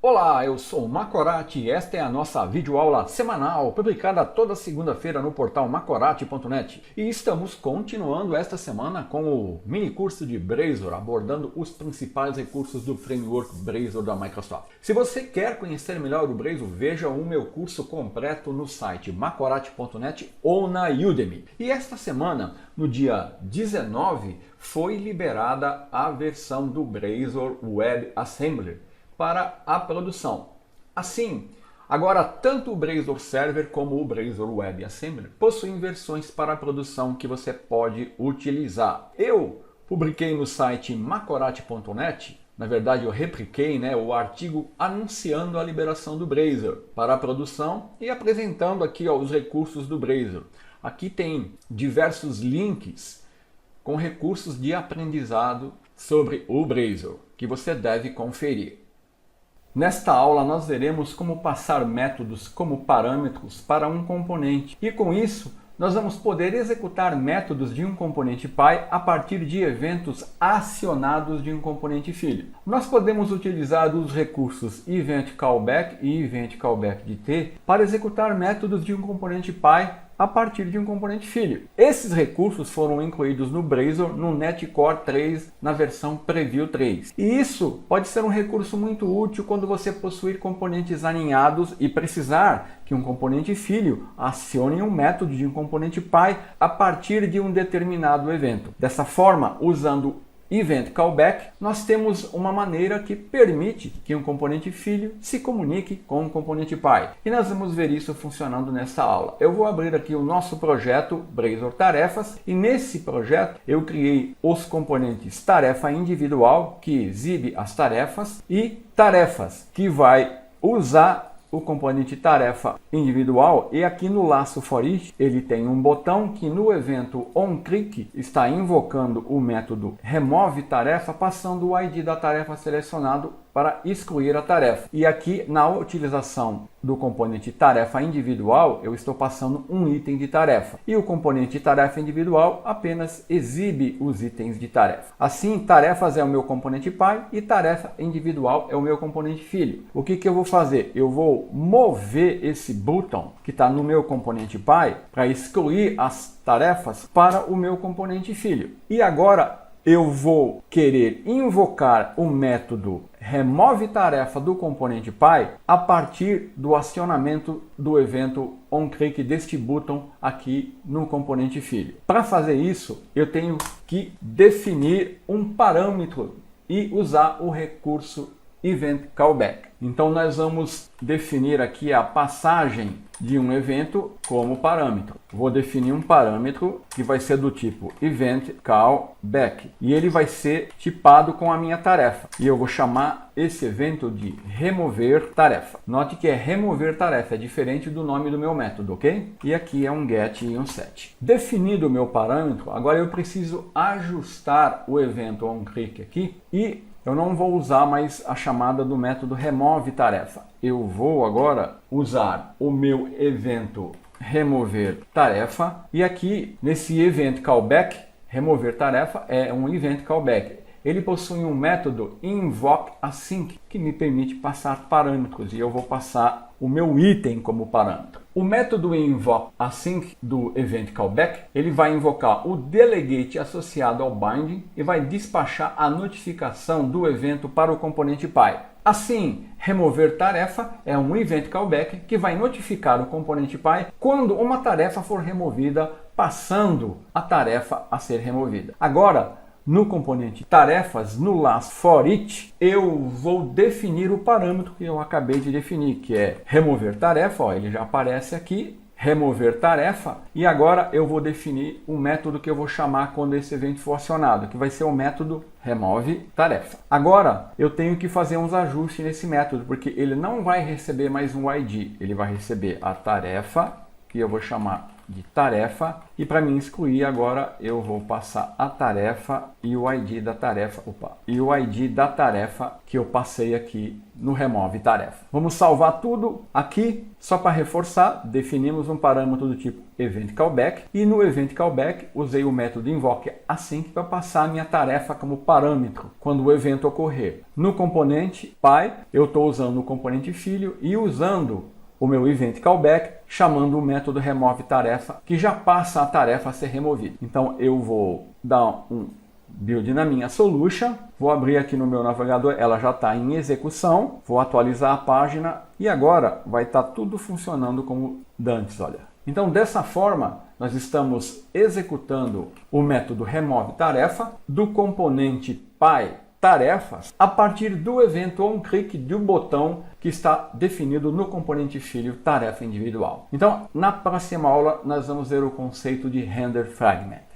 Olá, eu sou o Macorati e esta é a nossa videoaula semanal, publicada toda segunda-feira no portal macorati.net. E estamos continuando esta semana com o mini curso de Blazor, abordando os principais recursos do framework Blazor da Microsoft. Se você quer conhecer melhor o Blazor, veja o meu curso completo no site macorati.net ou na Udemy. E esta semana, no dia 19, foi liberada a versão do Blazor WebAssembly para a produção. Assim, agora tanto o Blazor Server como o Blazor WebAssembly possuem versões para a produção que você pode utilizar. Eu publiquei no site macorati.net, na verdade eu repliquei o artigo anunciando a liberação do Blazor para a produção e apresentando aqui os recursos do Blazor. Aqui tem diversos links com recursos de aprendizado sobre o Blazor que você deve conferir. Nesta aula nós veremos como passar métodos como parâmetros para um componente e com isso nós vamos poder executar métodos de um componente pai a partir de eventos acionados de um componente filho. Nós podemos utilizar os recursos EventCallback e EventCallbackDT para executar métodos de um componente pai a partir de um componente filho. Esses recursos foram incluídos no Blazor no Netcore 3 na versão Preview 3. E isso pode ser um recurso muito útil quando você possuir componentes aninhados e precisar que um componente filho acione um método de um componente pai a partir de um determinado evento. Dessa forma, usando Event Callback, nós temos uma maneira que permite que um componente filho se comunique com um componente pai. E nós vamos ver isso funcionando nessa aula. Eu vou abrir aqui o nosso projeto Blazor Tarefas e nesse projeto eu criei os componentes tarefa individual, que exibe as tarefas, e tarefas, que vai usar o componente tarefa individual, e aqui no laço ForEach ele tem um botão que no evento onClick está invocando o método removeTarefa, passando o ID da tarefa selecionado para excluir a tarefa. E aqui na utilização do componente tarefa individual eu estou passando um item de tarefa e o componente tarefa individual apenas exibe os itens de tarefa. Assim, tarefas é o meu componente pai e tarefa individual é o meu componente filho. O que eu vou fazer? Eu vou mover esse botão que está no meu componente pai para excluir as tarefas para o meu componente filho. E agora eu vou querer invocar o método removeTarefa do componente pai a partir do acionamento do evento onClick deste botão aqui no componente filho. Para fazer isso, eu tenho que definir um parâmetro e usar o recurso EventCallback. Então nós vamos definir aqui a passagem de um evento como parâmetro. Vou definir um parâmetro que vai ser do tipo EventCallback e ele vai ser tipado com a minha tarefa. E eu vou chamar esse evento de removeTarefa. Note que é removeTarefa, é diferente do nome do meu método, ok? E aqui é um get e um set. Definido o meu parâmetro, agora eu preciso ajustar o evento onClick aqui e eu não vou usar mais a chamada do método removeTarefa. Eu vou agora usar o meu evento removeTarefa e aqui nesse EventCallback, removeTarefa é um EventCallback. Ele possui um método invokeAsync que me permite passar parâmetros e eu vou passar o meu item como parâmetro. O método invokeAsync do EventCallback, ele vai invocar o delegate associado ao binding e vai despachar a notificação do evento para o componente pai. Assim, removeTarefa é um EventCallback que vai notificar o componente pai quando uma tarefa for removida, passando a tarefa a ser removida. Agora, no componente tarefas, no laço ForEach, eu vou definir o parâmetro que eu acabei de definir, que é removeTarefa, ele já aparece aqui, removeTarefa, e agora eu vou definir o método que eu vou chamar quando esse evento for acionado, que vai ser o método removeTarefa. Agora eu tenho que fazer uns ajustes nesse método, porque ele não vai receber mais um ID, ele vai receber a tarefa, que eu vou chamar de tarefa, e para me excluir agora eu vou passar a tarefa e o ID da tarefa, que eu passei aqui no remove tarefa. Vamos salvar tudo aqui, só para reforçar, definimos um parâmetro do tipo event callback, e no event callback usei o método invoke async para passar a minha tarefa como parâmetro quando o evento ocorrer. No componente pai, eu estou usando o componente filho e usando o meu event callback, chamando o método remove tarefa, que já passa a tarefa a ser removida. Então eu vou dar um build na minha solution, vou abrir aqui no meu navegador, ela já está em execução, vou atualizar a página e agora vai estar tudo funcionando como dantes, olha. Então dessa forma nós estamos executando o método remove tarefa do componente pai tarefas a partir do evento onClick do botão que está definido no componente filho tarefa individual. Então, na próxima aula, nós vamos ver o conceito de render fragment.